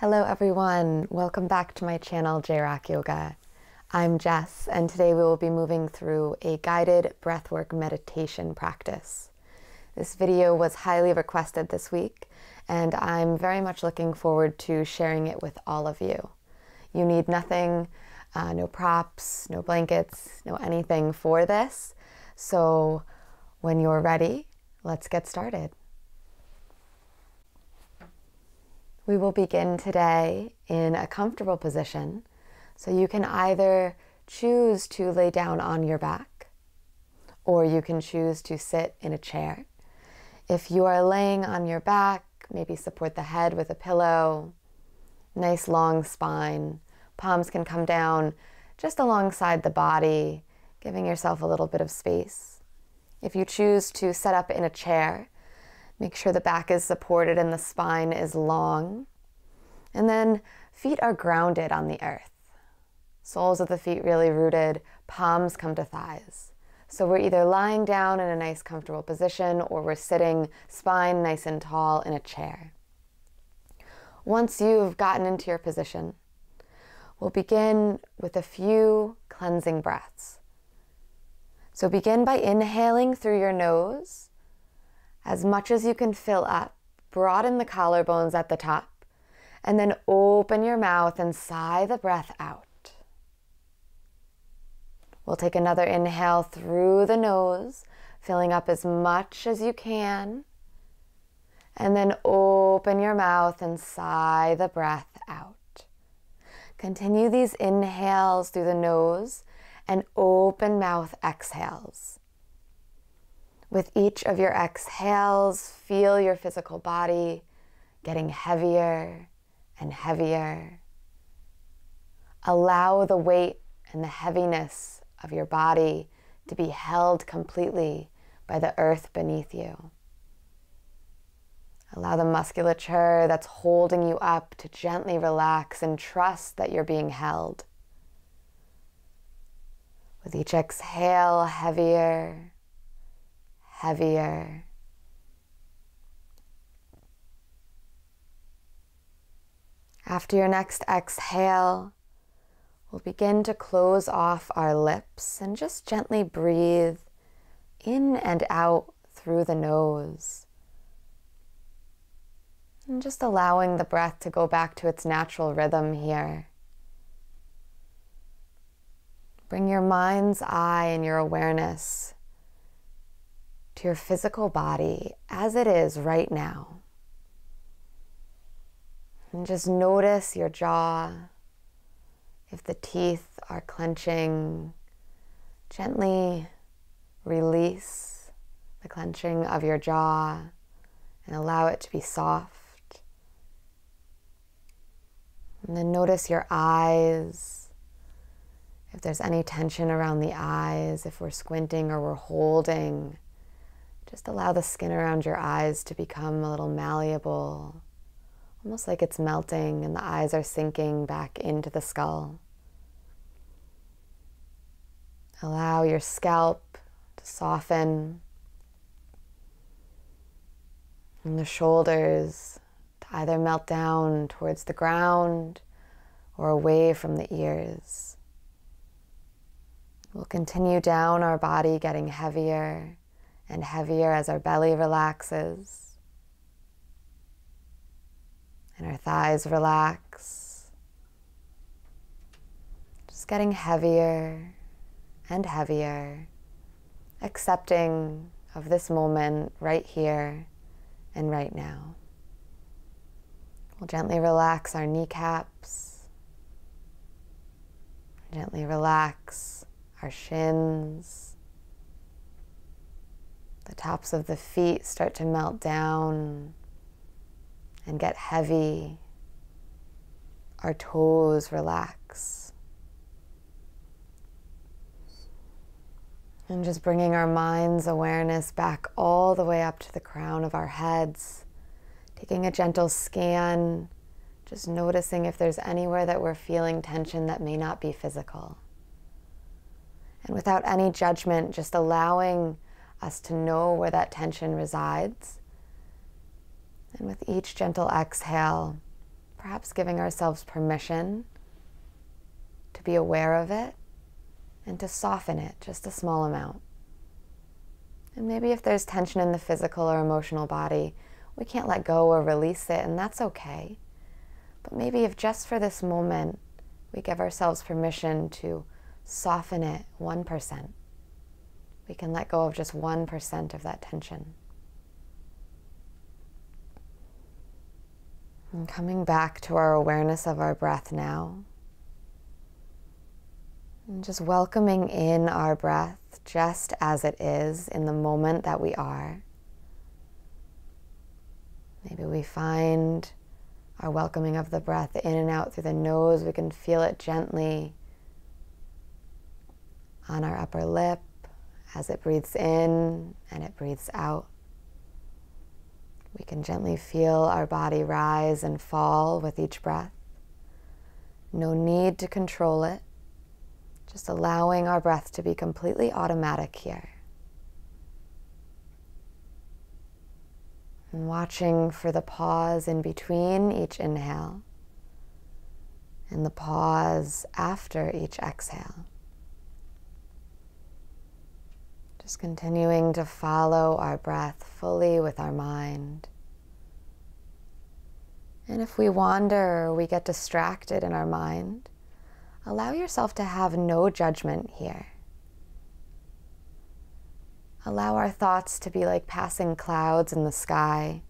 Hello everyone, welcome back to my channel J-Rock Yoga. I'm Jess and today we will be moving through a guided breathwork meditation practice. This video was highly requested this week and I'm very much looking forward to sharing it with all of you. You need nothing, no props, no blankets, no anything for this. So when you're ready, let's get started. We will begin today in a comfortable position, so you can either choose to lay down on your back, or you can choose to sit in a chair. If you are laying on your back, maybe support the head with a pillow, nice long spine, palms can come down just alongside the body, giving yourself a little bit of space. If you choose to set up in a chair, make sure the back is supported and the spine is long. And then feet are grounded on the earth. Soles of the feet really rooted, palms come to thighs. So we're either lying down in a nice comfortable position or we're sitting spine nice and tall in a chair. Once you've gotten into your position, we'll begin with a few cleansing breaths. So begin by inhaling through your nose. As much as you can fill up, broaden the collarbones at the top, and then open your mouth and sigh the breath out. We'll take another inhale through the nose, filling up as much as you can, and then open your mouth and sigh the breath out. Continue these inhales through the nose and open mouth exhales. With each of your exhales, feel your physical body getting heavier and heavier. Allow the weight and the heaviness of your body to be held completely by the earth beneath you. Allow the musculature that's holding you up to gently relax and trust that you're being held. With each exhale, heavier, heavier. After your next exhale, we'll begin to close off our lips and just gently breathe in and out through the nose. And just allowing the breath to go back to its natural rhythm here. Bring your mind's eye and your awareness to your physical body as it is right now. And just notice your jaw. If the teeth are clenching, gently release the clenching of your jaw and allow it to be soft. And then notice your eyes. If there's any tension around the eyes, if we're squinting or we're holding, just allow the skin around your eyes to become a little malleable, almost like it's melting and the eyes are sinking back into the skull. Allow your scalp to soften and the shoulders to either melt down towards the ground or away from the ears. We'll continue down our body, getting heavier and heavier as our belly relaxes and our thighs relax. Just getting heavier and heavier, accepting of this moment right here and right now. We'll gently relax our kneecaps, gently relax our shins. The tops of the feet start to melt down and get heavy. Our toes relax. And just bringing our mind's awareness back all the way up to the crown of our heads, taking a gentle scan, just noticing if there's anywhere that we're feeling tension that may not be physical. And without any judgment, just allowing us to know where that tension resides. And with each gentle exhale, perhaps giving ourselves permission to be aware of it and to soften it just a small amount. And maybe if there's tension in the physical or emotional body, we can't let go or release it, and that's okay. But maybe if just for this moment, we give ourselves permission to soften it 1%, we can let go of just 1% of that tension. And coming back to our awareness of our breath now, and just welcoming in our breath just as it is in the moment that we are. Maybe we find our welcoming of the breath in and out through the nose. We can feel it gently on our upper lip as it breathes in and it breathes out. We can gently feel our body rise and fall with each breath. No need to control it. Just allowing our breath to be completely automatic here. And watching for the pause in between each inhale and the pause after each exhale. Just continuing to follow our breath fully with our mind. And if we wander or we get distracted in our mind, allow yourself to have no judgment here. Allow our thoughts to be like passing clouds in the sky.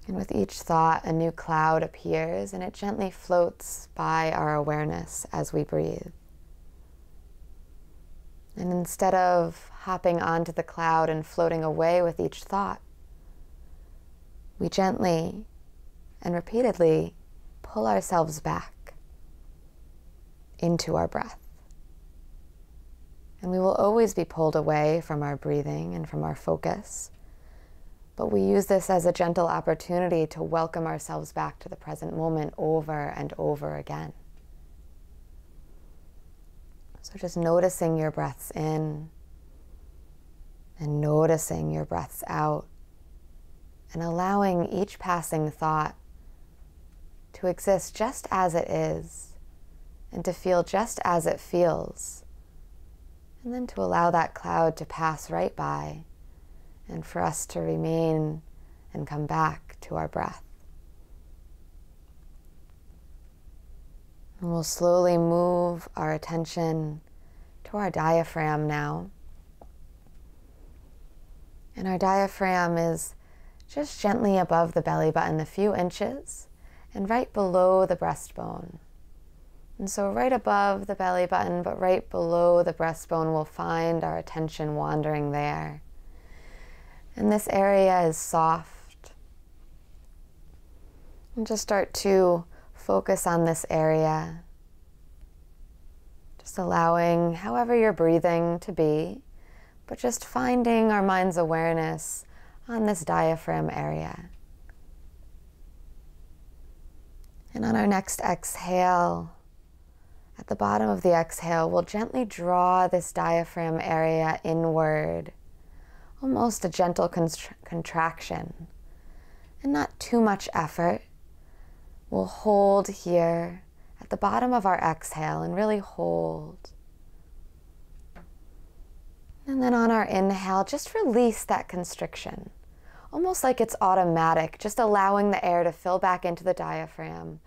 And with each thought, a new cloud appears and it gently floats by our awareness as we breathe. And instead of hopping onto the cloud and floating away with each thought, we gently and repeatedly pull ourselves back into our breath. And we will always be pulled away from our breathing and from our focus, but we use this as a gentle opportunity to welcome ourselves back to the present moment over and over again. So just noticing your breaths in and noticing your breaths out, and allowing each passing thought to exist just as it is, and to feel just as it feels, and then to allow that cloud to pass right by, and for us to remain and come back to our breath. And we'll slowly move our attention to our diaphragm now. And our diaphragm is just gently above the belly button, a few inches, and right below the breastbone. And so right above the belly button, but right below the breastbone, we'll find our attention wandering there. And this area is soft. And just start to focus on this area. Just allowing however you're breathing to be, but just finding our mind's awareness on this diaphragm area. And on our next exhale, at the bottom of the exhale, we'll gently draw this diaphragm area inward, almost a gentle contraction, and not too much effort. We'll hold here at the bottom of our exhale and really hold. And then on our inhale, just release that constriction, almost like it's automatic, just allowing the air to fill back into the diaphragm,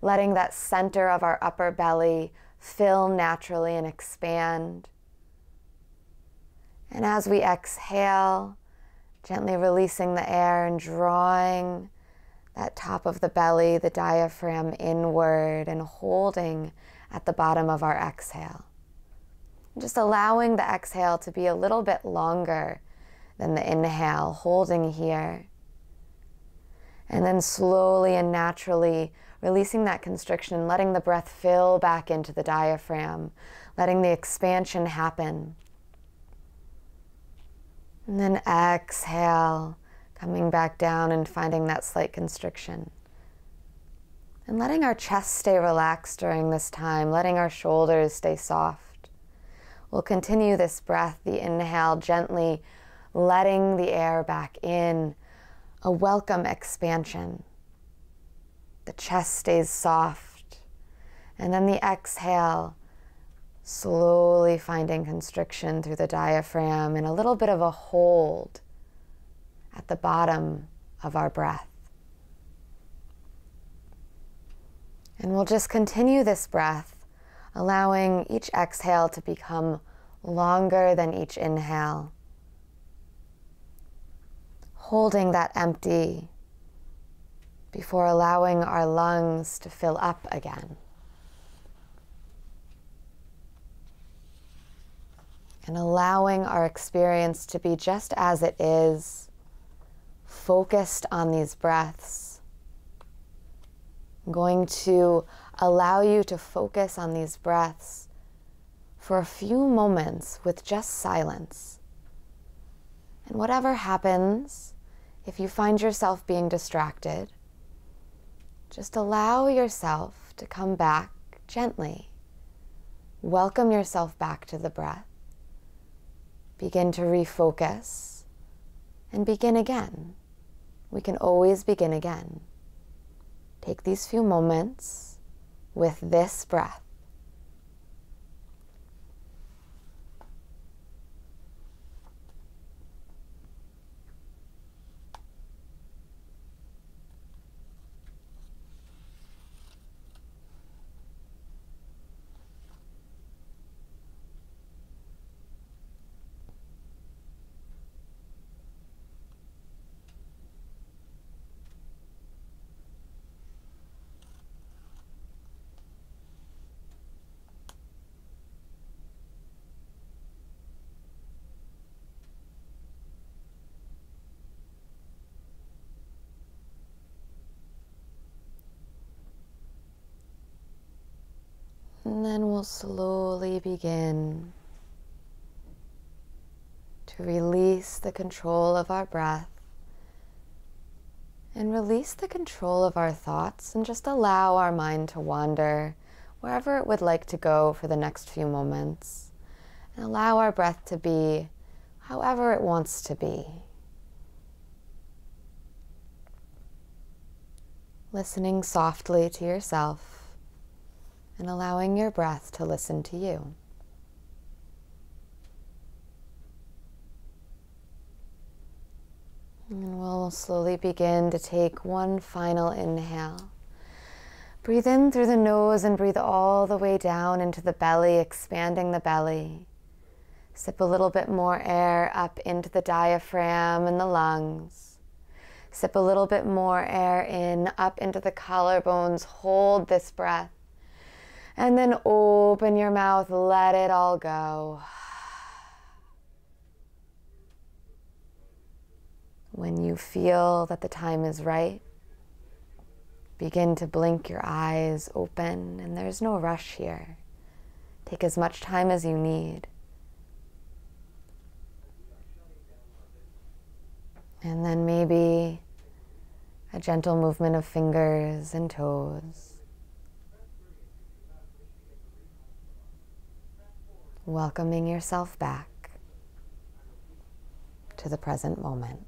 letting that center of our upper belly fill naturally and expand. And as we exhale, gently releasing the air and drawing that top of the belly, the diaphragm inward, and holding at the bottom of our exhale. Just allowing the exhale to be a little bit longer than the inhale, holding here. And then slowly and naturally releasing that constriction, letting the breath fill back into the diaphragm, letting the expansion happen. And then exhale, coming back down and finding that slight constriction. And letting our chest stay relaxed during this time, letting our shoulders stay soft. We'll continue this breath, the inhale, gently letting the air back in, a welcome expansion. The chest stays soft. And then the exhale, slowly finding constriction through the diaphragm and a little bit of a hold at the bottom of our breath. And we'll just continue this breath, allowing each exhale to become longer than each inhale. Holding that empty before allowing our lungs to fill up again. And allowing our experience to be just as it is, focused on these breaths. I'm going to allow you to focus on these breaths for a few moments with just silence. And whatever happens, if you find yourself being distracted, just allow yourself to come back gently. Welcome yourself back to the breath. Begin to refocus and begin again. We can always begin again. Take these few moments with this breath. And then we'll slowly begin to release the control of our breath and release the control of our thoughts and just allow our mind to wander wherever it would like to go for the next few moments. And allow our breath to be however it wants to be. Listening softly to yourself and allowing your breath to listen to you. And we'll slowly begin to take one final inhale. Breathe in through the nose and breathe all the way down into the belly, expanding the belly. Sip a little bit more air up into the diaphragm and the lungs. Sip a little bit more air in, up into the collarbones. Hold this breath. And then open your mouth, let it all go. When you feel that the time is right, begin to blink your eyes open, and there's no rush here. Take as much time as you need. And then maybe a gentle movement of fingers and toes. Welcoming yourself back to the present moment.